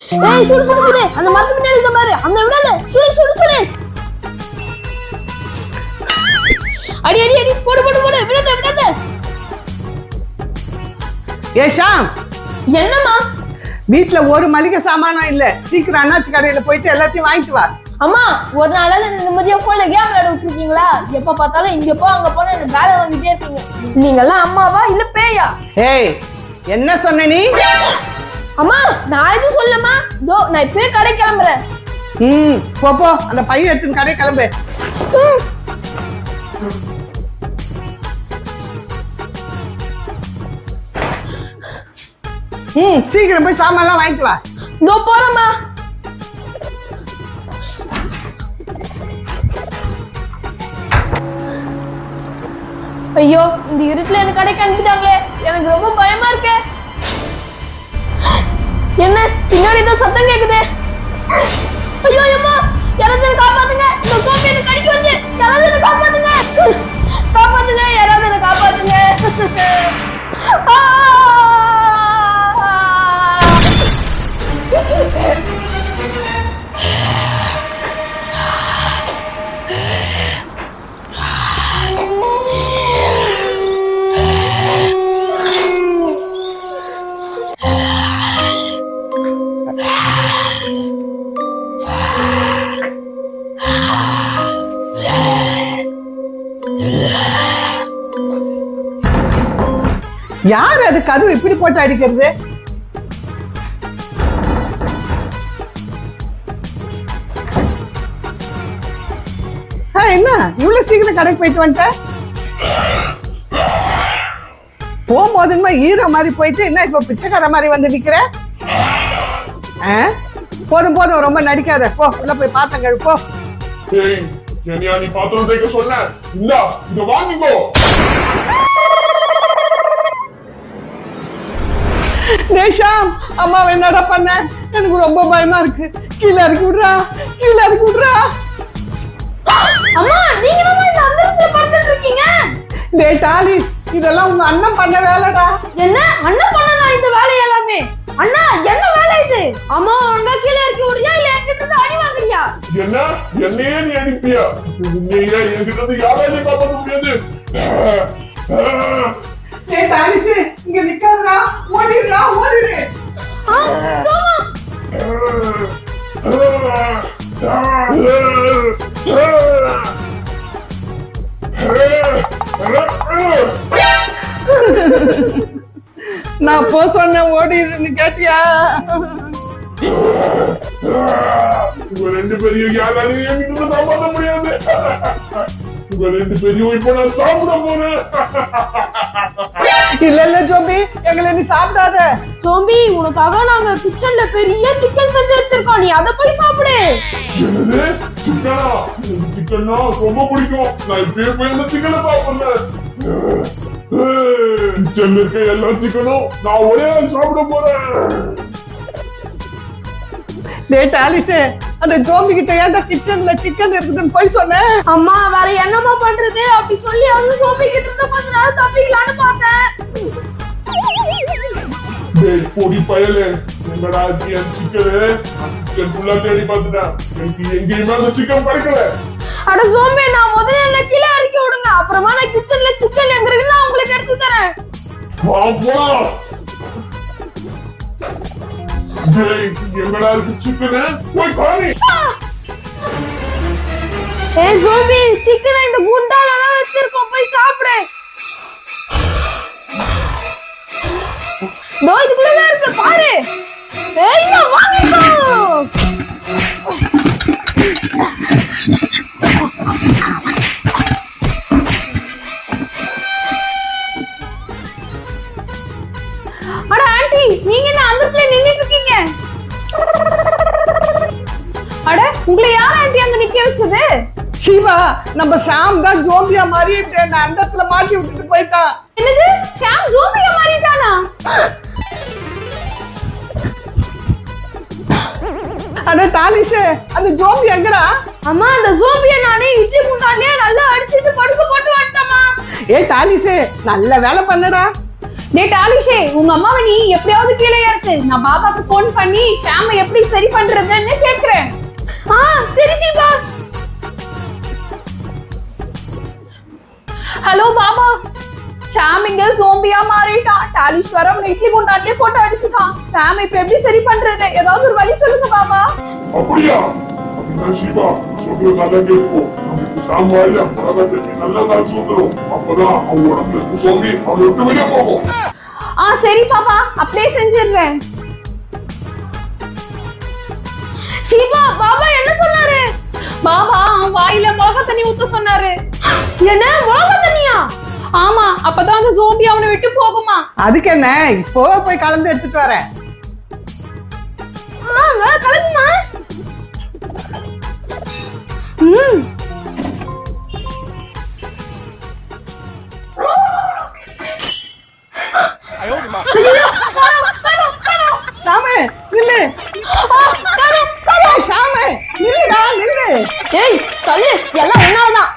ஏய் சுடு சுடு சுடு அந்த மரத்து பின்னாடி இருக்க பாரு அந்த விடாத சுடு சுடு சுடு அடி அடி அடி போடு போடு போடு விடாத விடாத ஏ ஷாம் என்னம்மா வீட்ல ஒரு மளிகை சாமானும் இல்ல சீக்கிரம் அண்ணாச்சி கடையில போயிட்டு எல்லாத்தையும் வாங்கிட்டு வா அம்மா ஒரு நாளாவது நிம்மதியா போன்ல கேம் விளையாட விட்டுருக்கீங்களா எப்ப பார்த்தாலும் இங்க போ அங்க போன எனக்கு வேலை வாங்கிட்டே இருக்கீங்க நீங்க எல்லாம் அம்மாவா இல்ல பேயா ஏய் என்ன சொன்ன நீ அம்மா நான் எதுவும் சொல்லமா தோ நான் இப்பவே கடை கிளம்புறேன் போ போ அந்த பையன் எடுத்து கடை கிளம்பு சீக்கிரம் போய் சாமான்லாம் வாங்கிட்டு வா தோ போறேம்மா ஐயோ இந்த இருட்டுல எனக்கு கடைக்கு அனுப்பிட்டாங்களே எனக்கு ரொம்ப பயமா இருக்கு என்ன பின்னாடி ஏதோ சத்தம் கேக்குது ஐயோ அம்மா யாராவது என்ன காப்பாத்துங்க இந்த சோம்பி எனக்கு கடிக்கு வந்து யாராவது என்ன காப்பாத்துங்க காப்பாத்துங்க யாராவது என்ன காப்பாத்துங்க யார் அது கதவு இப்படி போட்டு அடிக்கிறது என்ன இவ்வளவு சீக்கிரம் கடைக்கு போயிட்டு வந்துட்ட போகும்போதுமா ஈர மாதிரி போயிட்டு என்ன இப்ப பிச்சைக்கார மாதிரி வந்து நிக்கிற போதும் போதும் ரொம்ப நடிக்காத போ உள்ள போய் பாத்தம் கழு போ நீ பாத்திரம் தேய்க்க சொன்ன இல்ல இத வாங்கிக்கோ நேஷாம் அம்மா என்னடா பண்ண எனக்கு ரொம்ப பயமா இருக்கு கீழே இறக்கி விடுறா கீழே இறக்கி விடுறா அம்மா நீங்க என்ன இந்த அந்தரத்துல படுத்துட்டு இருக்கீங்க டேய் டாலி இதெல்லாம் உங்க அண்ணன் பண்ண வேலைடா என்ன அண்ணன் பண்ணனா இந்த வேலை எல்லாமே அண்ணா என்ன வேலை இது அம்மா ஒழுங்கா கீழே இறக்கி விடுறியா இல்ல என்கிட்ட இருந்து அடி வாங்குறியா என்ன என்னையே நீ அடிப்பியா உன்னையே என்கிட்ட இருந்து யாராலையும் காப்பாற்ற முடியாது டேய் டாலிஸ் இங்க நிக்காதடா ஓடிடுடா ஓடிடு நான் போ சொன்ன ஓடிடுன்னு கேட்டியா உங்க ரெண்டு பேரையும் யாராலையும் என்கிட்ட காப்பாற்ற முடியாது உங்க ரெண்டு பேரையும் இப்ப நான் சாப்பிட போறேன் இல்ல இல்ல ஜோம்பி எங்களை நீ சாப்பிடாத சோம்பி உனக்காக நாங்க கிச்சன்ல பெரிய சிக்கன் செஞ்சு வச்சிருக்கோம் நீ அத போய் சாப்பிடு என்னது சிக்கனா சிக்கன்னா ரொம்ப பிடிக்கும் நான் இப்பயே போய் அந்த சிக்கனை சாப்பிடுறேன் கிச்சன்ல இருக்க எல்லா சிக்கனும் நான் ஒரே ஆள் சாப்பிட போறேன் டேய் டாலிஸ் அந்த ஜோம்பி கிட்ட ஏன்டா கிச்சன்ல சிக்கன் இருக்குதுன்னு போய் சொன்னேன் அம்மா வேற என்னமா பண்றது அப்படி சொல்லி அது சோம்பி கிட்ட இருந்து கொஞ்ச நேரம் தப்பிக்கலான்னு பார்த்தேன் டேய் பொடி பயலே என்னடா என் சிக்கன் ஃபுல்லா தேடி பார்த்துட்டேன் எனக்கு எங்கேயுமே அந்த சிக்கன் கிடைக்கல அட சோம்பி நான் முதல்ல என்ன கீழே இறக்கி விடுங்க அப்புறமா நான் கிச்சன்ல சிக்கன் எங்க இருக்குன்னு நான் உங்களுக்கு எடுத்து தரேன் வா டேய் எங்கடா இருக்கு சிக்கன் போய் பாரு ஏய் சோம்பி சிக்கனை இந்த குண்டால தான் வச்சிருக்கோம் போய் சாப்பிடு தோ இதுக்குள்ள தான் இருக்கு பாரு ஏய் இத வாங்கிக்கோ அட ஆண்டி நீங்க என்ன அந்தத்துல நின்னுட்டு இருக்கீங்க அட உங்களை யார் ஆண்டி அங்க நிக்க வச்சது சிவா நம்ம ஷாம் தான் ஜோம்பியா மாதிரி அந்த இடத்துல மாட்டி விட்டுட்டு போயிட்டான் என்னது ஷாம் ஜோம்பியா மாறிட்டானா அட டாலிஸ் அந்த ஜோம்பி எங்கடா அம்மா அந்த ஜோம்பியை நானே இட்லி குண்டாலே நல்லா அடிச்சிட்டு படுக்க போட்டு வந்துட்டேம்மா ஏ டாலிஸ் நல்ல வேலை பண்ணடா டேய் டாலிஷே, உங்க அம்மாவை நீ எப்படியாவது கீழே இறக்கு. நான் பாபாக்கு ஃபோன் பண்ணி ஷாமை எப்படி சரி பண்றதுன்னு கேக்குறேன். சரி சீபா. ஹலோ பாபா, ஷாம் இங்க ஜோம்பியா மாறிட்டான். டாலிஸ்வரம் அவனை இட்லி குண்டான்லயே போட்டு அடிச்சுட்டான். ஷாம் இப்ப எப்படி சரி பண்றது? ஏதாவது ஒரு வழி சொல்லுங்க பாபா. அப்படியா? அப்படின்னா சிவா சொல்றது நல்லா கேட்கும். நமக்கு சாம்பாரியா உலகத்துக்கு நல்ல காட்சி வந்துடும். அப்பதான் அவன் உடம்புல சொல்லி அவனை விட்டு வெளியே போகும். சரி பாபா, அப்படியே செஞ்சிடுறேன். சிவா, பாபா என்ன சொன்னாரு? பாபா வாயில மிளகா தண்ணி ஊத்த சொன்னாரு. என்ன மிளகா தண்ணியா? ஆமா, அப்பதான் அந்த ஜோம்பி அவனை விட்டு போகுமா. அதுக்கு என்ன, இப்போ போய் கலந்து எடுத்துட்டு வரேன். கலந்துமா. ஷாமே நில்லு. ஷாமே நில்லுடா, நில்லு. ஏய் தள்ளு, எல்லாம் என்னாலதான்.